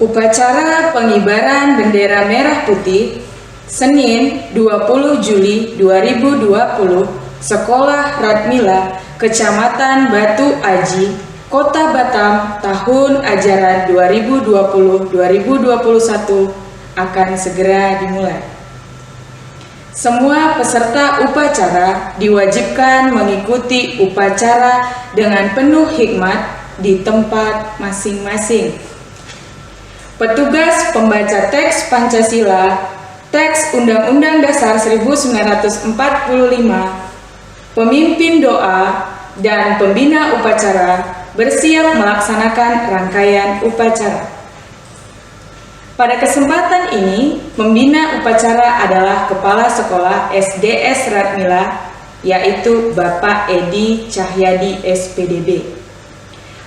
Upacara pengibaran bendera merah putih Senin 20 Juli 2020 Sekolah Ratmila Kecamatan Batu Aji Kota Batam tahun ajaran 2020-2021 akan segera dimulai. Semua peserta upacara diwajibkan mengikuti upacara dengan penuh hikmat di tempat masing-masing. Petugas pembaca teks Pancasila, teks Undang-Undang Dasar 1945, pemimpin doa, dan pembina upacara bersiap melaksanakan rangkaian upacara. Pada kesempatan ini, pembina upacara adalah Kepala Sekolah SDS Ratmila, yaitu Bapak Edi Cahyadi SPDB.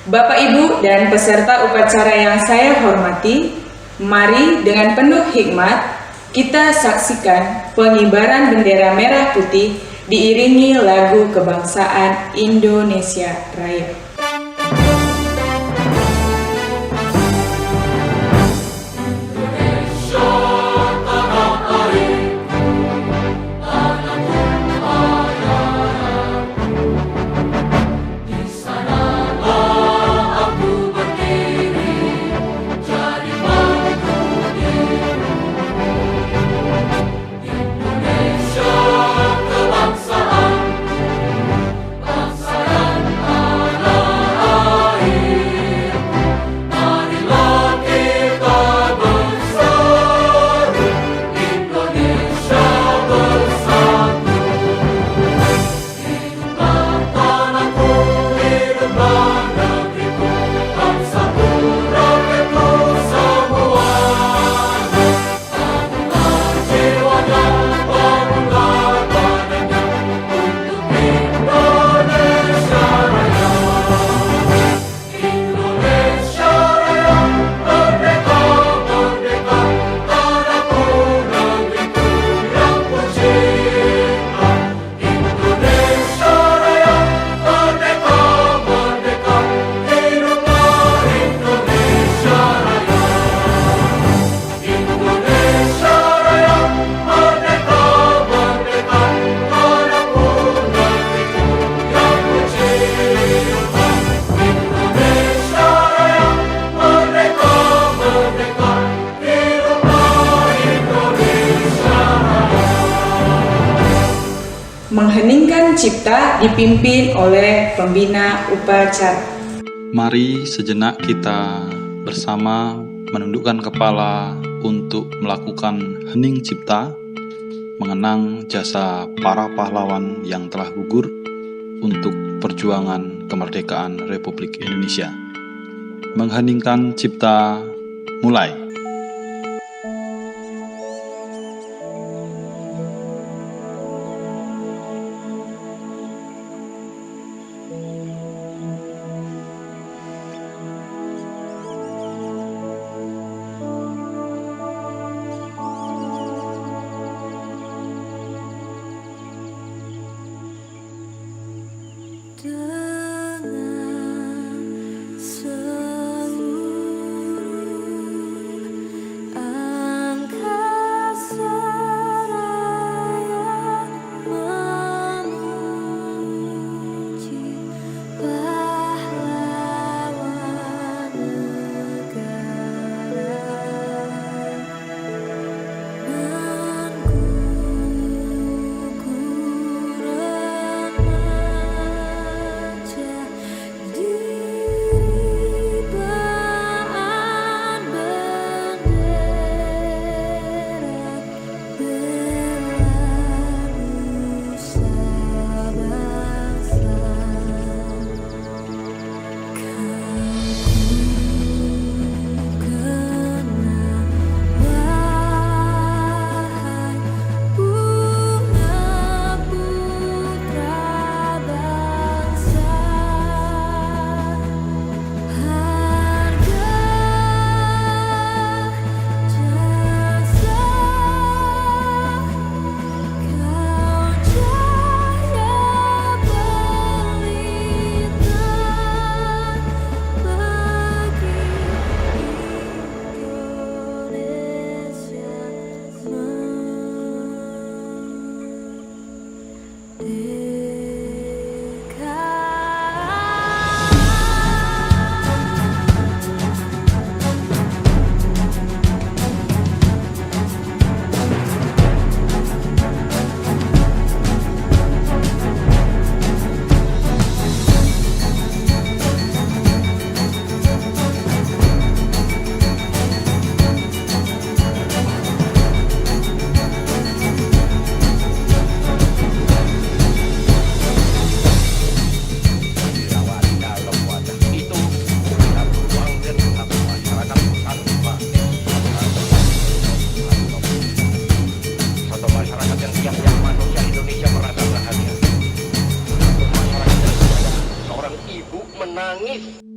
Bapak, Ibu, dan peserta upacara yang saya hormati, mari dengan penuh hikmat kita saksikan pengibaran bendera merah putih diiringi lagu kebangsaan Indonesia Raya. Mengheningkan cipta dipimpin oleh pembina upacara. Mari sejenak kita bersama menundukkan kepala untuk melakukan hening cipta, mengenang jasa para pahlawan yang telah gugur untuk perjuangan kemerdekaan Republik Indonesia. Mengheningkan cipta, mulai. Dengan seluruh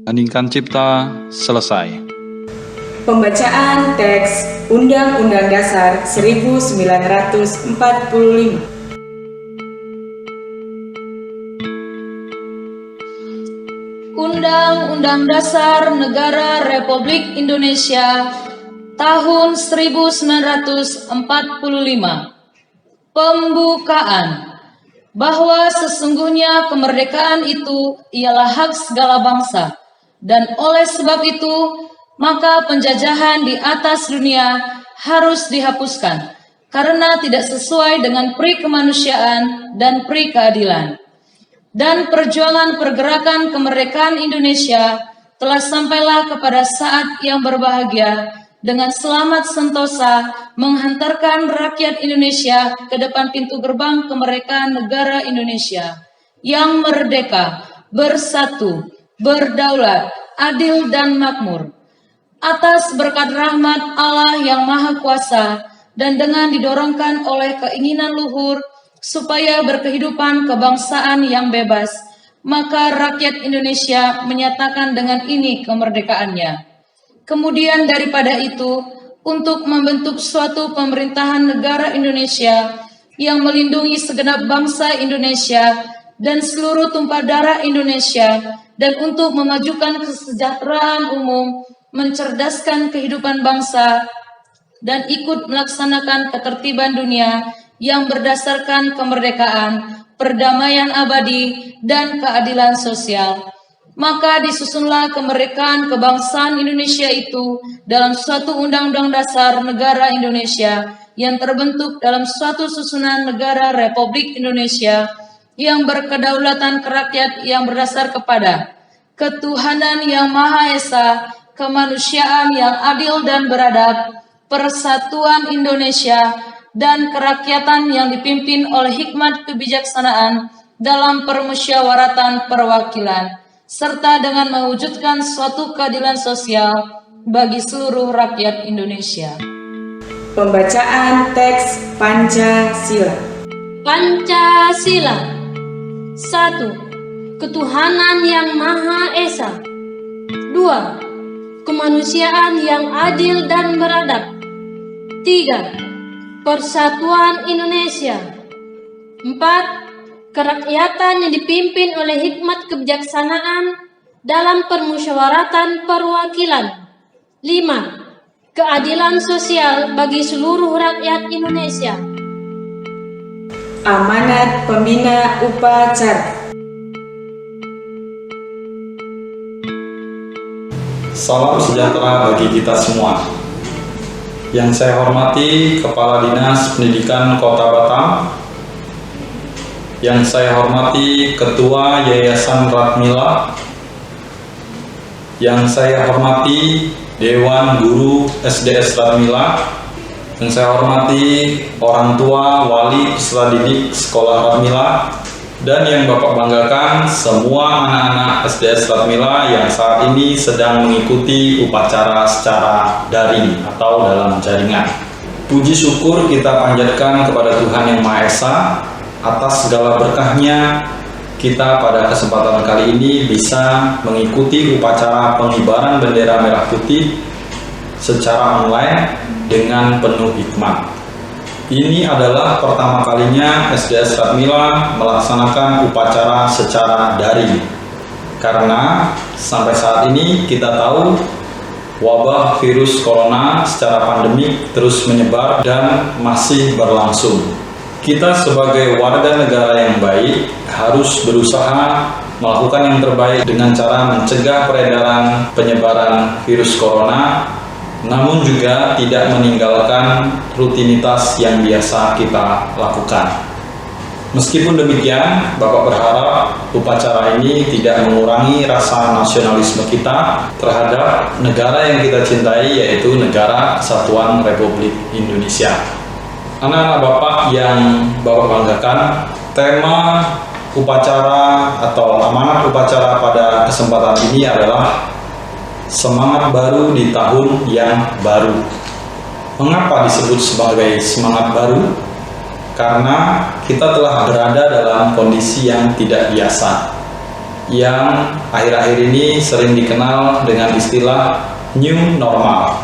Heningkan Cipta selesai. Pembacaan teks Undang-Undang Dasar 1945. Undang-Undang Dasar Negara Republik Indonesia tahun 1945. Pembukaan. Bahwa sesungguhnya kemerdekaan itu ialah hak segala bangsa, dan oleh sebab itu maka penjajahan di atas dunia harus dihapuskan karena tidak sesuai dengan pri kemanusiaan dan pri keadilan. Dan perjuangan pergerakan kemerdekaan Indonesia telah sampailah kepada saat yang berbahagia dengan selamat sentosa menghantarkan rakyat Indonesia ke depan pintu gerbang kemerdekaan negara Indonesia yang merdeka, bersatu, berdaulat, adil dan makmur. Atas berkat rahmat Allah yang Maha Kuasa dan dengan didorongkan oleh keinginan luhur supaya berkehidupan kebangsaan yang bebas, maka rakyat Indonesia menyatakan dengan ini kemerdekaannya. Kemudian daripada itu, untuk membentuk suatu pemerintahan negara Indonesia yang melindungi segenap bangsa Indonesia dan seluruh tumpah darah Indonesia, dan untuk memajukan kesejahteraan umum, mencerdaskan kehidupan bangsa, dan ikut melaksanakan ketertiban dunia yang berdasarkan kemerdekaan, perdamaian abadi, dan keadilan sosial. Maka disusunlah kemerdekaan kebangsaan Indonesia itu dalam suatu undang-undang dasar negara Indonesia yang terbentuk dalam suatu susunan negara Republik Indonesia yang berkedaulatan kerakyat yang berdasar kepada ketuhanan yang Maha Esa, kemanusiaan yang adil dan beradab, persatuan Indonesia, dan kerakyatan yang dipimpin oleh hikmat kebijaksanaan dalam permusyawaratan perwakilan, serta dengan mewujudkan suatu keadilan sosial bagi seluruh rakyat Indonesia. Pembacaan teks Pancasila. Pancasila. 1. Ketuhanan yang Maha Esa. 2. Kemanusiaan yang adil dan beradab. 3. Persatuan Indonesia. 4. Kerakyatan yang dipimpin oleh hikmat kebijaksanaan dalam permusyawaratan perwakilan. 5. Keadilan sosial bagi seluruh rakyat Indonesia. Amanat Pembina Upacara. Salam sejahtera bagi kita semua. Yang saya hormati Kepala Dinas Pendidikan Kota Batam, yang saya hormati Ketua Yayasan Ratmila, yang saya hormati Dewan Guru SDS Ratmila, yang saya hormati orang tua, wali, peserta didik Sekolah Ratmila, dan yang Bapak banggakan semua anak-anak SDS Ratmila yang saat ini sedang mengikuti upacara secara daring atau dalam jaringan. Puji syukur kita panjatkan kepada Tuhan Yang Maha Esa atas segala berkahnya. Kita pada kesempatan kali ini bisa mengikuti upacara pengibaran bendera merah putih secara online dengan penuh hikmat. Ini adalah pertama kalinya SDS Ratmila melaksanakan upacara secara daring. Karena sampai saat ini kita tahu wabah virus corona secara pandemik terus menyebar dan masih berlangsung. Kita sebagai warga negara yang baik harus berusaha melakukan yang terbaik dengan cara mencegah peredaran penyebaran virus corona, namun juga tidak meninggalkan rutinitas yang biasa kita lakukan. Meskipun demikian, Bapak berharap upacara ini tidak mengurangi rasa nasionalisme kita terhadap negara yang kita cintai, yaitu Negara Kesatuan Republik Indonesia. Anak-anak Bapak yang Bapak banggakan, tema upacara atau amanat upacara pada kesempatan ini adalah semangat baru di tahun yang baru. Mengapa disebut sebagai semangat baru? Karena kita telah berada dalam kondisi yang tidak biasa. yang akhir-akhir ini sering dikenal dengan istilah new normal.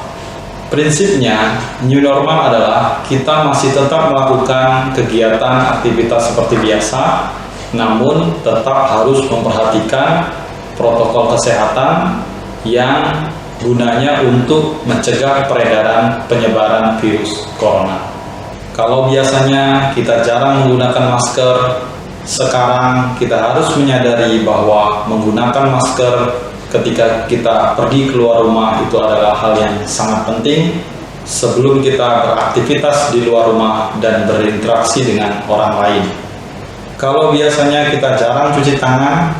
Prinsipnya, new normal adalah kita masih tetap melakukan kegiatan aktivitas seperti biasa, namun tetap harus memperhatikan protokol kesehatan yang gunanya untuk mencegah peredaran penyebaran virus corona. Kalau biasanya kita jarang menggunakan masker, sekarang kita harus menyadari bahwa menggunakan masker ketika kita pergi keluar rumah itu adalah hal yang sangat penting sebelum kita beraktivitas di luar rumah dan berinteraksi dengan orang lain. Kalau biasanya kita jarang cuci tangan,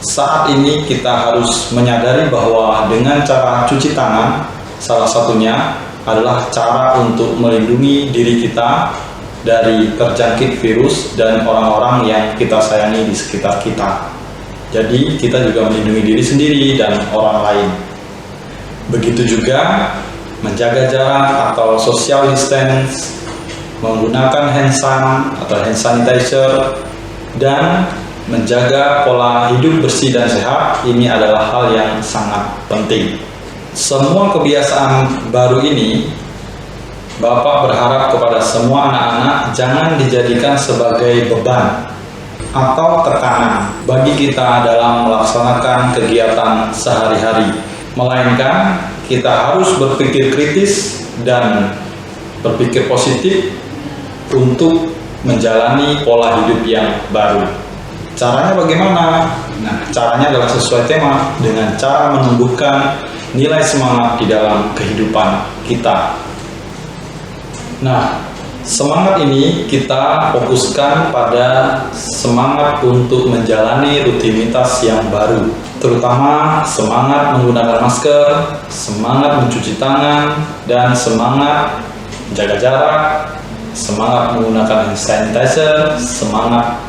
saat ini kita harus menyadari bahwa dengan cara cuci tangan, salah satunya adalah cara untuk melindungi diri kita dari terjangkit virus dan orang-orang yang kita sayangi di sekitar kita. Jadi kita juga melindungi diri sendiri dan orang lain. Begitu juga menjaga jarak atau social distance, menggunakan hand sanitizer, dan menjaga pola hidup bersih dan sehat. Ini adalah hal yang sangat penting. Semua kebiasaan baru ini, Bapak berharap kepada semua anak-anak jangan dijadikan sebagai beban atau tekanan bagi kita dalam melaksanakan kegiatan sehari-hari, melainkan kita harus berpikir kritis dan berpikir positif untuk menjalani pola hidup yang baru. Caranya bagaimana? Nah, caranya adalah sesuai tema, dengan cara menumbuhkan nilai semangat di dalam kehidupan kita. Nah, semangat ini kita fokuskan pada semangat untuk menjalani rutinitas yang baru, terutama semangat menggunakan masker, semangat mencuci tangan, dan semangat menjaga jarak, semangat menggunakan hand sanitizer, semangat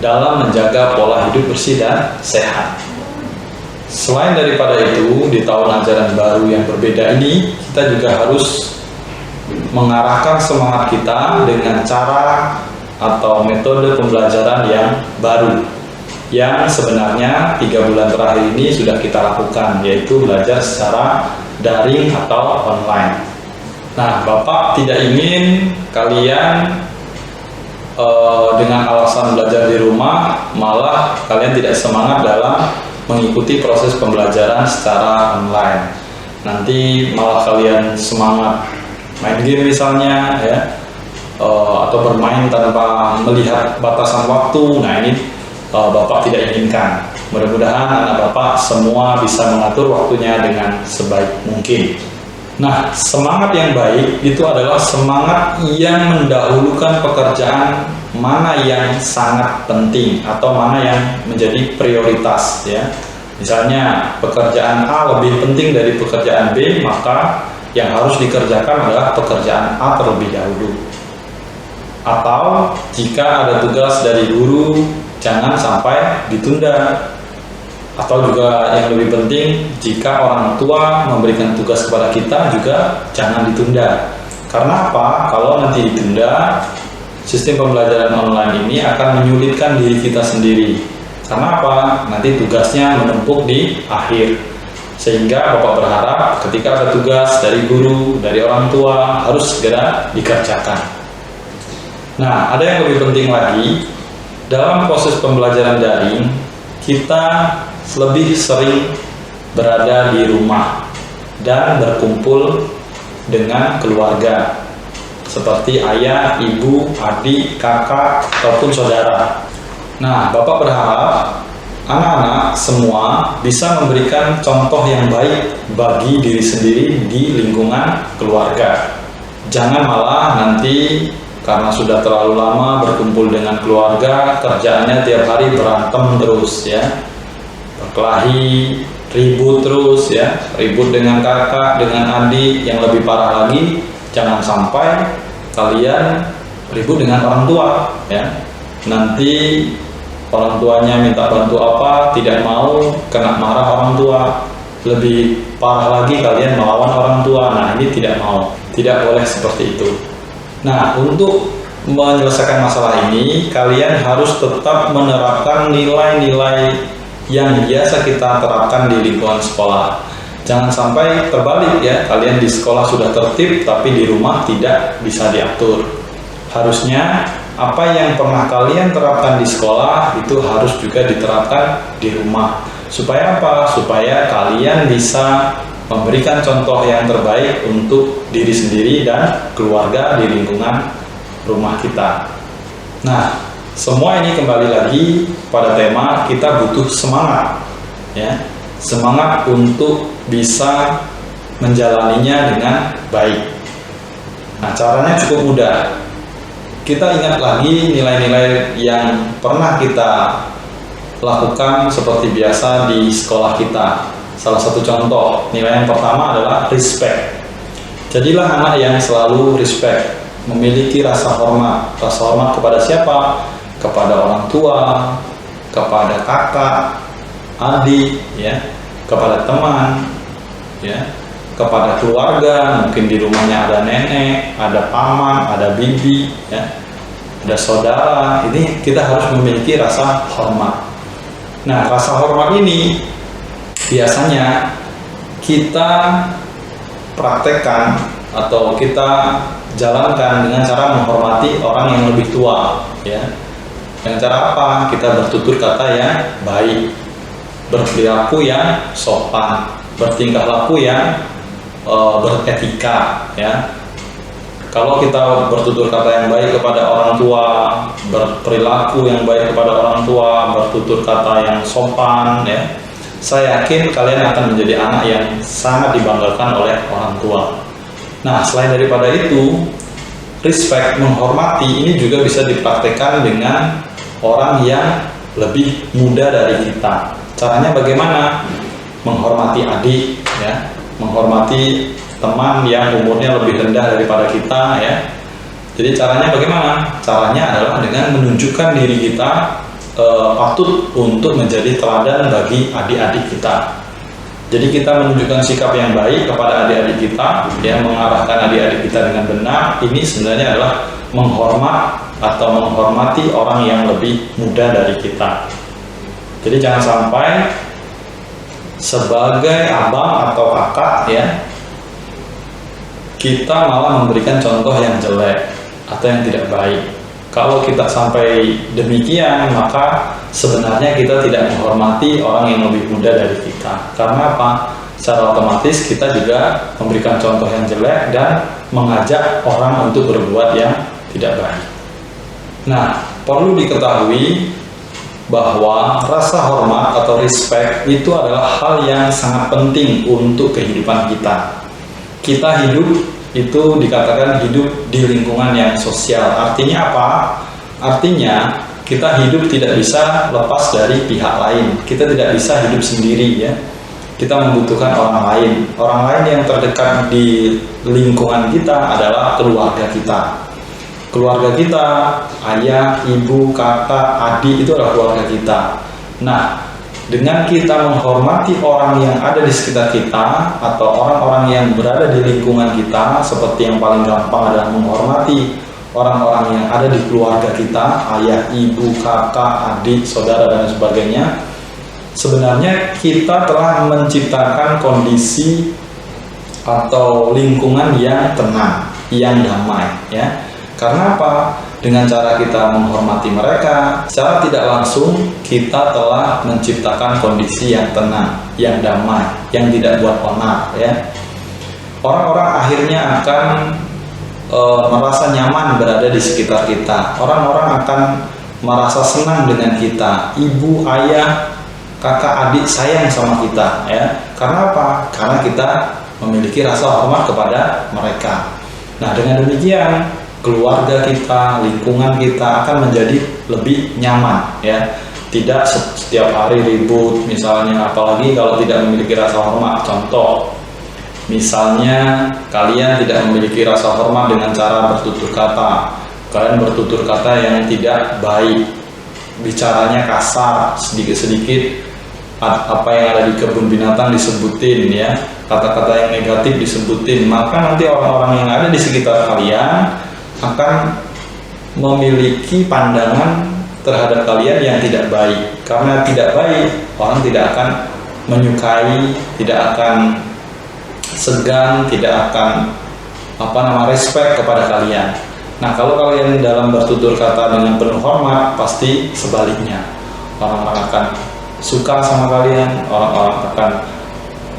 dalam menjaga pola hidup bersih dan sehat. Selain daripada itu, di tahun ajaran baru yang berbeda ini, kita juga harus mengarahkan semangat kita dengan cara atau metode pembelajaran yang baru, yang sebenarnya 3 bulan terakhir ini sudah kita lakukan, yaitu belajar secara daring atau online. Nah, Bapak tidak ingin kalian dengan alasan belajar di rumah malah kalian tidak semangat dalam mengikuti proses pembelajaran secara online. Nanti malah kalian semangat main game misalnya, ya, atau bermain tanpa melihat batasan waktu. Nah, ini Bapak tidak inginkan. Mudah-mudahan anak Bapak semua bisa mengatur waktunya dengan sebaik mungkin. Nah, semangat yang baik itu adalah semangat yang mendahulukan pekerjaan mana yang sangat penting atau mana yang menjadi prioritas, ya. Misalnya pekerjaan A lebih penting dari pekerjaan B, maka yang harus dikerjakan adalah pekerjaan A terlebih dahulu. Atau jika ada tugas dari guru, jangan sampai ditunda. Atau juga yang lebih penting, jika orang tua memberikan tugas kepada kita juga jangan ditunda. Karena apa? Kalau nanti ditunda, sistem pembelajaran online ini akan menyulitkan diri kita sendiri. Karena apa? Nanti tugasnya menumpuk di akhir. Sehingga Bapak berharap ketika ada tugas dari guru, dari orang tua, harus segera dikerjakan. Nah, ada yang lebih penting lagi, dalam proses pembelajaran daring, kita lebih sering berada di rumah dan berkumpul dengan keluarga seperti ayah, ibu, adik, kakak, ataupun saudara. Nah, Bapak berharap anak-anak semua bisa memberikan contoh yang baik bagi diri sendiri di lingkungan keluarga. Jangan malah nanti karena sudah terlalu lama berkumpul dengan keluarga, kerjaannya tiap hari berantem terus, ya, berkelahi, ribut terus, ya, ribut dengan kakak, dengan adik. Yang lebih parah lagi, jangan sampai kalian ribut dengan orang tua, ya. Nanti orang tuanya minta bantu apa, tidak mau, kena marah orang tua. Lebih parah lagi kalian melawan orang tua. Nah, ini tidak mau, tidak boleh seperti itu. Nah, untuk menyelesaikan masalah ini, kalian harus tetap menerapkan nilai-nilai yang biasa kita terapkan di lingkungan sekolah. Jangan sampai terbalik ya, kalian di sekolah sudah tertib tapi di rumah tidak bisa diatur. Harusnya apa yang pernah kalian terapkan di sekolah itu harus juga diterapkan di rumah. Supaya apa? Supaya kalian bisa memberikan contoh yang terbaik untuk diri sendiri dan keluarga di lingkungan rumah kita. Nah, semua ini kembali lagi pada tema kita butuh semangat, ya, semangat untuk bisa menjalaninya dengan baik. Nah, caranya cukup mudah. Kita ingat lagi nilai-nilai yang pernah kita lakukan seperti biasa di sekolah kita. Salah satu contoh, nilai yang pertama adalah respect. Jadilah anak yang selalu respect, memiliki rasa hormat. Rasa hormat kepada siapa? Kepada orang tua, kepada kakak, adik, ya, kepada teman, ya, kepada keluarga. Mungkin di rumahnya ada nenek, ada paman, ada bibi, ya, ada saudara. Ini kita harus memiliki rasa hormat. Nah, rasa hormat ini biasanya kita praktekkan atau kita jalankan dengan cara menghormati orang yang lebih tua, ya. Dengan cara apa? Kita bertutur kata yang baik, berperilaku yang sopan, bertingkah laku yang beretika, ya. Kalau kita bertutur kata yang baik kepada orang tua, berperilaku yang baik kepada orang tua, bertutur kata yang sopan, ya, saya yakin kalian akan menjadi anak yang sangat dibanggakan oleh orang tua. Nah, selain daripada itu, respect, menghormati ini juga bisa dipraktekkan dengan orang yang lebih muda dari kita. Caranya bagaimana? Menghormati adik, ya, menghormati teman yang umurnya lebih rendah daripada kita, ya. Jadi caranya bagaimana? Caranya adalah dengan menunjukkan diri kita patut untuk menjadi teladan bagi adik-adik kita. Jadi kita menunjukkan sikap yang baik kepada adik-adik kita, yang mengarahkan adik-adik kita dengan benar. Ini sebenarnya adalah menghormat atau menghormati orang yang lebih muda dari kita. Jadi jangan sampai sebagai abang atau kakak, ya, kita malah memberikan contoh yang jelek atau yang tidak baik. Kalau kita sampai demikian, maka sebenarnya kita tidak menghormati orang yang lebih muda dari kita. Karena apa? Secara otomatis kita juga memberikan contoh yang jelek dan mengajak orang untuk berbuat yang tidak baik. Nah, perlu diketahui bahwa rasa hormat atau respect itu adalah hal yang sangat penting untuk kehidupan kita. Kita hidup itu dikatakan hidup di lingkungan yang sosial. Artinya apa? Artinya kita hidup tidak bisa lepas dari pihak lain. Kita tidak bisa hidup sendiri, ya. Kita membutuhkan orang lain. Orang lain yang terdekat di lingkungan kita adalah keluarga kita. Keluarga kita, ayah, ibu, kakak, adik, itu adalah keluarga kita. Nah, dengan kita menghormati orang yang ada di sekitar kita atau orang-orang yang berada di lingkungan kita, seperti yang paling gampang adalah menghormati orang-orang yang ada di keluarga kita, ayah, ibu, kakak, adik, saudara, dan sebagainya, sebenarnya kita telah menciptakan kondisi atau lingkungan yang tenang, yang damai, ya. Karena apa? Dengan cara kita menghormati mereka, secara tidak langsung kita telah menciptakan kondisi yang tenang, yang damai, yang tidak buat onar, ya. Orang-orang akhirnya akan merasa nyaman berada di sekitar kita. Orang-orang akan merasa senang dengan kita. Ibu, ayah, kakak, adik sayang sama kita, ya. Karena apa? Karena kita memiliki rasa hormat kepada mereka. Nah, dengan demikian keluarga kita, lingkungan kita akan menjadi lebih nyaman, ya. Tidak setiap hari ribut misalnya, apalagi kalau tidak memiliki rasa hormat. Contoh, misalnya kalian tidak memiliki rasa hormat dengan cara bertutur kata. Kalian bertutur kata yang tidak baik, bicaranya kasar, sedikit-sedikit apa yang ada di kebun binatang disebutin, ya. Kata-kata yang negatif disebutin, maka nanti orang-orang yang ada di sekitar kalian akan memiliki pandangan terhadap kalian yang tidak baik. Karena tidak baik, orang tidak akan menyukai, tidak akan segan, tidak akan respect kepada kalian. Nah, kalau kalian dalam bertutur kata dengan penuh hormat, pasti sebaliknya. Orang-orang akan suka sama kalian, orang-orang akan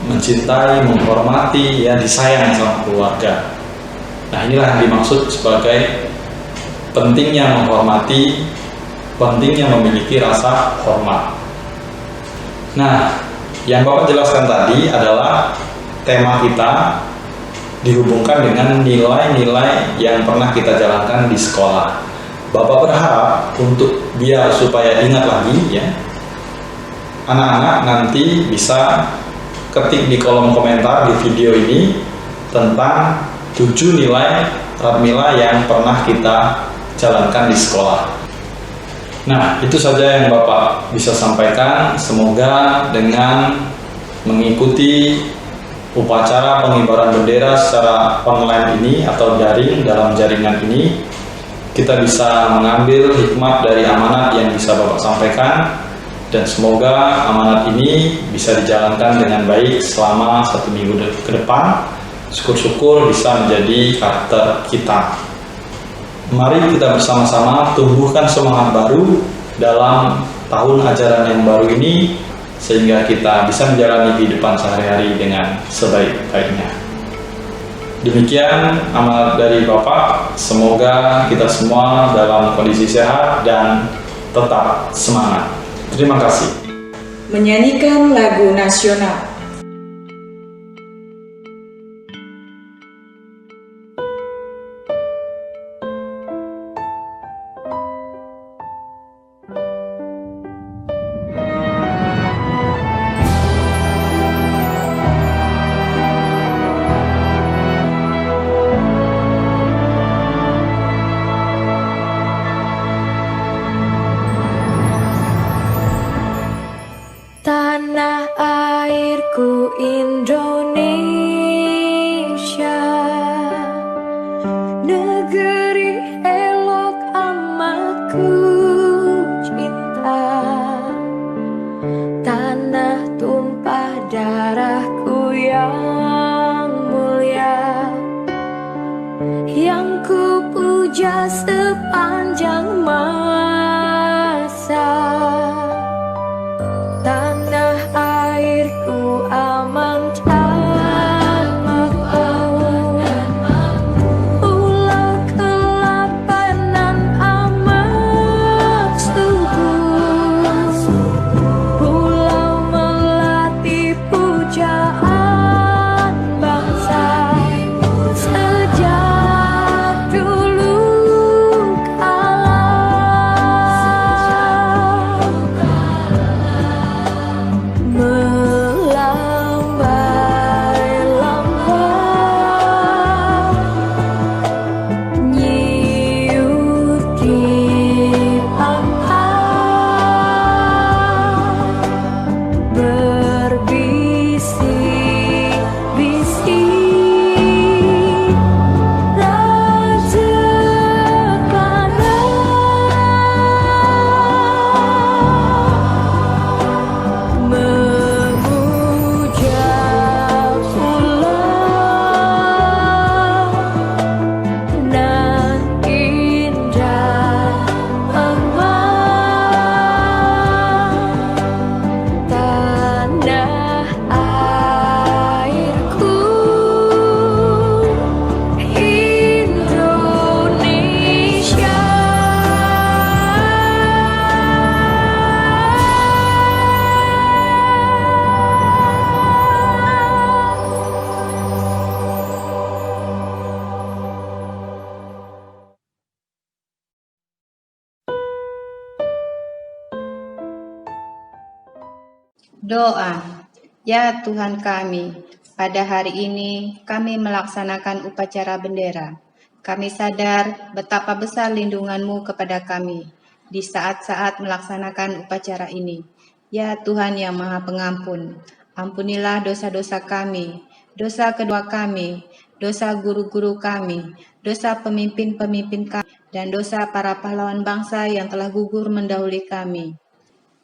mencintai, menghormati, ya, disayang sama keluarga. Nah, inilah yang dimaksud sebagai pentingnya menghormati, pentingnya memiliki rasa hormat. Nah, yang Bapak jelaskan tadi adalah tema kita dihubungkan dengan nilai-nilai yang pernah kita jalankan di sekolah. Bapak berharap untuk biar supaya ingat lagi, ya, anak-anak nanti bisa ketik di kolom komentar di video ini tentang 7 nilai Radmila yang pernah kita jalankan di sekolah. Nah, itu saja yang Bapak bisa sampaikan. Semoga dengan mengikuti upacara pengibaran bendera secara online ini atau daring dalam jaringan ini, kita bisa mengambil hikmat dari amanat yang bisa Bapak sampaikan, dan semoga amanat ini bisa dijalankan dengan baik selama 1 minggu ke depan. Syukur-syukur bisa menjadi karakter kita. Mari kita bersama-sama tumbuhkan semangat baru dalam tahun ajaran yang baru ini, sehingga kita bisa menjalani kehidupan sehari-hari dengan sebaik-baiknya. Demikian amanat dari Bapak. Semoga kita semua dalam kondisi sehat dan tetap semangat. Terima kasih. Menyanyikan lagu nasional. Tanah airku Indonesia, negeri elok amat ku cinta. Tanah tumpah darahku yang mulia, yang ku puja sepanjang masa. Tanah airku aman dan makmur, pulau kelapanan amat subur, pulau melati pujaan bangsa sejak dulu kala. Melambai-lambai nyiut di pantai, berbisik-bisik raja panah, memuja pulau nan indah emas. Tanah airku Indonesia. Doa. Ya Tuhan kami, pada hari ini kami melaksanakan upacara bendera. Kami sadar betapa besar lindungan-Mu kepada kami di saat-saat melaksanakan upacara ini. Ya Tuhan yang Maha Pengampun, ampunilah dosa-dosa kami, dosa kedua kami, dosa guru-guru kami, dosa pemimpin-pemimpin kami, dan dosa para pahlawan bangsa yang telah gugur mendahului kami.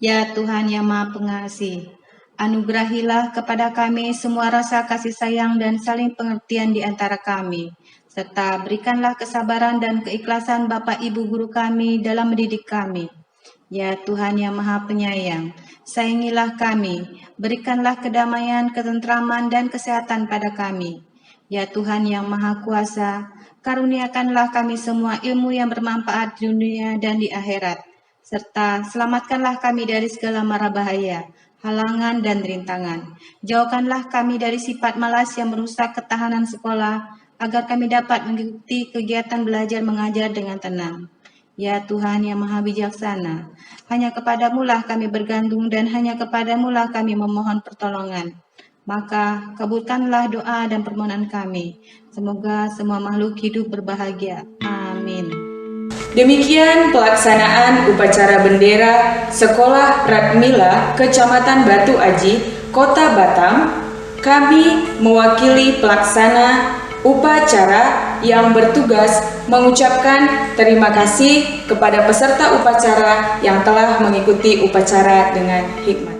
Ya Tuhan yang Maha Pengasih, anugerahilah kepada kami semua rasa kasih sayang dan saling pengertian di antara kami, serta berikanlah kesabaran dan keikhlasan Bapak Ibu guru kami dalam mendidik kami. Ya Tuhan yang Maha Penyayang, sayangilah kami, berikanlah kedamaian, ketentraman, dan kesehatan pada kami. Ya Tuhan yang Maha Kuasa, karuniakanlah kami semua ilmu yang bermanfaat di dunia dan di akhirat, serta selamatkanlah kami dari segala mara bahaya, halangan, dan rintangan. Jauhkanlah kami dari sifat malas yang merusak ketahanan sekolah, agar kami dapat mengikuti kegiatan belajar mengajar dengan tenang. Ya Tuhan yang Maha Bijaksana, hanya kepadamulah kami bergantung dan hanya kepadamulah kami memohon pertolongan. Maka kabulkanlah doa dan permohonan kami. Semoga semua makhluk hidup berbahagia. Amin. Demikian pelaksanaan upacara bendera Sekolah Ratmila Kecamatan Batu Aji, Kota Batam. Kami mewakili pelaksana upacara yang bertugas mengucapkan terima kasih kepada peserta upacara yang telah mengikuti upacara dengan hikmat.